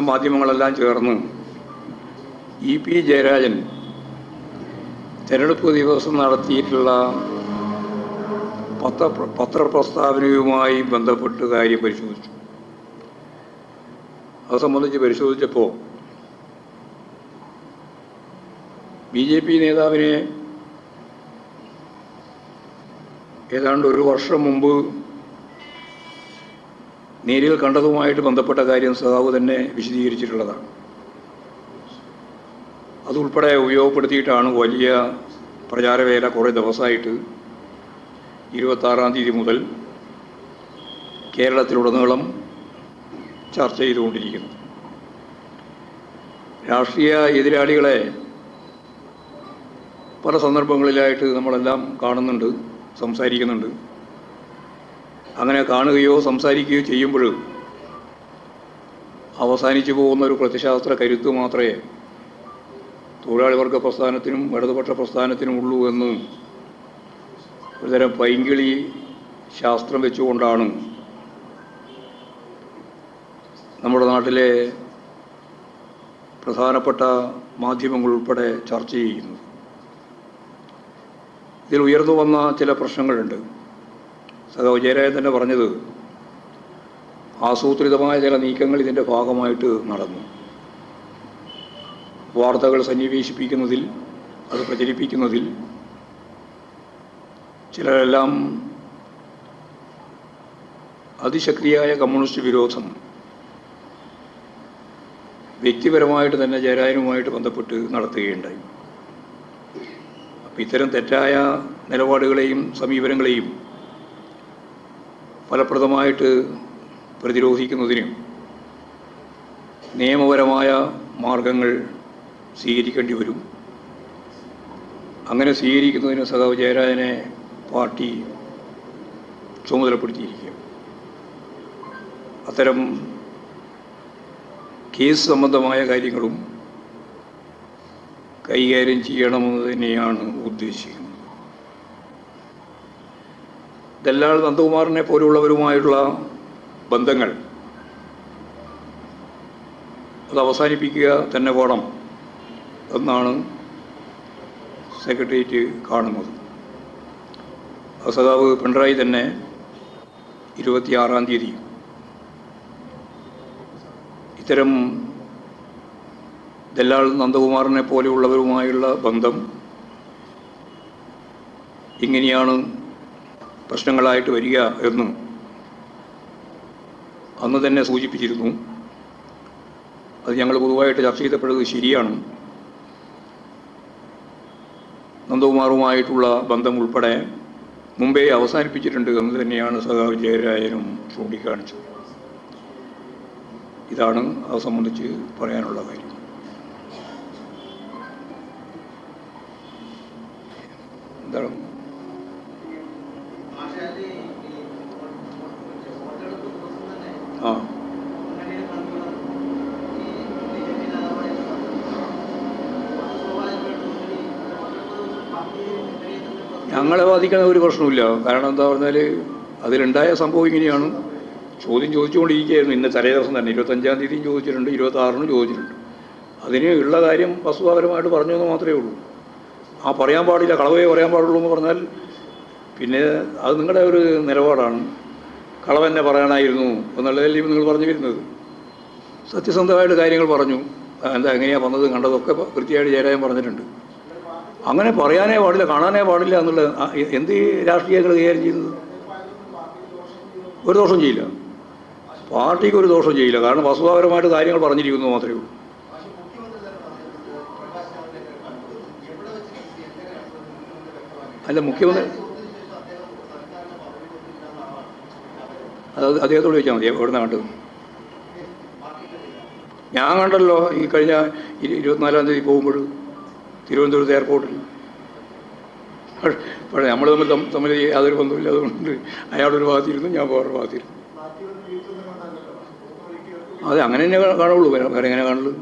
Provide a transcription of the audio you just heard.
മാധ്യമങ്ങളെല്ലാം ചേർന്ന് ഇ.പി. ജയരാജൻ തെരഞ്ഞെടുപ്പ് ദിവസം നടത്തിയിട്ടുള്ള പത്രപ്രസ്താവനയുമായി ബന്ധപ്പെട്ട് കാര്യം പരിശോധിച്ചു. അത് സംബന്ധിച്ച് പരിശോധിച്ചപ്പോൾ ബി.ജെ.പി. നേതാവിനെ ഏതാണ്ട് ഒരു വർഷം മുമ്പ് നേരിൽ കണ്ടതുമായിട്ട് ബന്ധപ്പെട്ട കാര്യം സഖാവ് തന്നെ വിശദീകരിച്ചിട്ടുള്ളതാണ്. അതുൾപ്പെടെ ഉപയോഗപ്പെടുത്തിയിട്ടാണ് വലിയ പ്രചാരവേല കുറേ ദിവസമായിട്ട് 26-ാം തീയതി മുതൽ കേരളത്തിലുടനീളം ചർച്ച ചെയ്തുകൊണ്ടിരിക്കുന്നത്. രാഷ്ട്രീയ എതിരാളികളെ പല സന്ദർഭങ്ങളിലായിട്ട് നമ്മളെല്ലാം കാണുന്നുണ്ട്, സംസാരിക്കുന്നുണ്ട്. അങ്ങനെ കാണുകയോ സംസാരിക്കുകയോ ചെയ്യുമ്പോൾ അവസാനിച്ചു പോകുന്ന ഒരു പ്രത്യശാസ്ത്ര കരുത്ത് മാത്രമേ തൊഴിലാളി വർഗ പ്രസ്ഥാനത്തിനും ഇടതുപക്ഷ പ്രസ്ഥാനത്തിനും ഉള്ളൂ എന്ന് ഒരുതരം പൈങ്കിളി ശാസ്ത്രം വെച്ചുകൊണ്ടാണ് നമ്മുടെ നാട്ടിലെ പ്രധാനപ്പെട്ട മാധ്യമങ്ങൾ ഉൾപ്പെടെ ചർച്ച ചെയ്യുന്നത്. ഇതിൽ ഉയർന്നു വന്ന ചില പ്രശ്നങ്ങളുണ്ട്. സഖാവ് ജയരാജൻ തന്നെ പറഞ്ഞത് ആസൂത്രിതമായ ചില നീക്കങ്ങൾ ഇതിൻ്റെ ഭാഗമായിട്ട് നടന്നു. വാർത്തകൾ സന്നിവേശിപ്പിക്കുന്നതിൽ, അത് പ്രചരിപ്പിക്കുന്നതിൽ ചിലരെല്ലാം അതിശക്തിയായ കമ്മ്യൂണിസ്റ്റ് വിരോധം വ്യക്തിപരമായിട്ട് തന്നെ ജയരാജനുമായിട്ട് ബന്ധപ്പെട്ട് നടത്തുകയുണ്ടായി. അപ്പം ഇത്തരം തെറ്റായ നിലപാടുകളെയും സമീപനങ്ങളെയും ഫലപ്രദമായിട്ട് പ്രതിരോധിക്കുന്നതിനും നിയമപരമായ മാർഗങ്ങൾ സ്വീകരിക്കേണ്ടി വരും. അങ്ങനെ സ്വീകരിക്കുന്നതിന് സഖാവ് ജയരാജനെ പാർട്ടി ചുമതലപ്പെടുത്തിയിരിക്കുക. അത്തരം കേസ് സംബന്ധമായ കാര്യങ്ങളും കൈകാര്യം ചെയ്യണമെന്ന് തന്നെയാണ് ഉദ്ദേശിക്കുന്നത്. ദല്ലാൽ നന്ദകുമാറിനെ പോലുള്ളവരുമായിട്ടുള്ള ബന്ധങ്ങൾ അത് അവസാനിപ്പിക്കുക തന്നെ വേണം എന്നാണ് സെക്രട്ടേറിയറ്റ് കാണുന്നത്. സഖാവ് പിണറായി തന്നെ 26-ാം തീയതി ഇത്തരം ദല്ലാൽ നന്ദകുമാറിനെ പോലെയുള്ളവരുമായുള്ള ബന്ധം ഇങ്ങനെയാണ് പ്രശ്നങ്ങളായിട്ട് വരിക എന്നും അന്ന് തന്നെ സൂചിപ്പിച്ചിരുന്നു. അത് ഞങ്ങൾ പൊതുവായിട്ട് ചർച്ച ചെയ്തപ്പോഴത് ശരിയാണ്. നന്ദകുമാറുമായിട്ടുള്ള ബന്ധം ഉൾപ്പെടെ മുമ്പേ അവസാനിപ്പിച്ചിട്ടുണ്ട് എന്ന് തന്നെയാണ് സഖാവ് ജയരാജനും ചൂണ്ടിക്കാണിച്ചത്. ഇതാണ് അത് സംബന്ധിച്ച് പറയാനുള്ള കാര്യം. എന്താണ് ഞങ്ങളെ ബാധിക്കുന്ന ഒരു പ്രശ്നമില്ല. കാരണം എന്താ പറഞ്ഞാൽ അതിലുണ്ടായ സംഭവം ഇങ്ങനെയാണ്. ചോദ്യം ചോദിച്ചുകൊണ്ടിരിക്കുകയായിരുന്നു. ഇന്ന് തലേ ദിവസം തന്നെ 25-ാം തീയതിയും ചോദിച്ചിട്ടുണ്ട്, 26-നും ചോദിച്ചിട്ടുണ്ട്. അതിന് ഉള്ള കാര്യം വസ്തുതാപരമായിട്ട് പറഞ്ഞു എന്ന് മാത്രമേ ഉള്ളൂ. ആ പറയാൻ പാടില്ല, കളവേ പറയാൻ പാടുള്ളൂ എന്ന് പറഞ്ഞാൽ പിന്നെ അത് നിങ്ങളുടെ ഒരു നിലപാടാണ്. കളവെന്നെ പറയാനായിരുന്നു എന്നുള്ളതല്ലേ നിങ്ങൾ പറഞ്ഞു വരുന്നത്. സത്യസന്ധമായിട്ട് കാര്യങ്ങൾ പറഞ്ഞു. എന്താ എങ്ങനെയാണ് വന്നത് കണ്ടതൊക്കെ കൃത്യമായിട്ട് ജയരാജൻ പറഞ്ഞിട്ടുണ്ട്. അങ്ങനെ പറയാനേ പാടില്ല, കാണാനേ പാടില്ല എന്നുള്ളത് എന്ത് രാഷ്ട്രീയങ്ങൾ കൈകാര്യം ചെയ്യുന്നത്? ഒരു ദോഷം ചെയ്യില്ല, പാർട്ടിക്ക് ഒരു ദോഷം ചെയ്യില്ല. കാരണം വസ്തുതാപരമായിട്ട് കാര്യങ്ങൾ പറഞ്ഞിരിക്കുന്നു മാത്രമേ ഉള്ളൂ. അല്ല, മുഖ്യമന്ത്രി അത് അദ്ദേഹത്തോട് ചോദിച്ചാൽ മതി. എവിടുന്ന കണ്ടത്? ഞാൻ കണ്ടല്ലോ ഈ കഴിഞ്ഞ 24-ാം തീയതി പോകുമ്പോൾ തിരുവനന്തപുരത്ത് എയർപോർട്ടിൽ. പക്ഷേ നമ്മൾ തമ്മിൽ യാതൊരു ബന്ധമില്ല. അതുകൊണ്ട് അയാളൊരു ഭാഗത്തിരുന്നു, ഞാൻ വേറൊരു ഭാഗത്തിരുന്നു. അതെ, അങ്ങനെ തന്നെ കാണുള്ളൂ. വേറെ എങ്ങനെ കാണുള്ളൂ?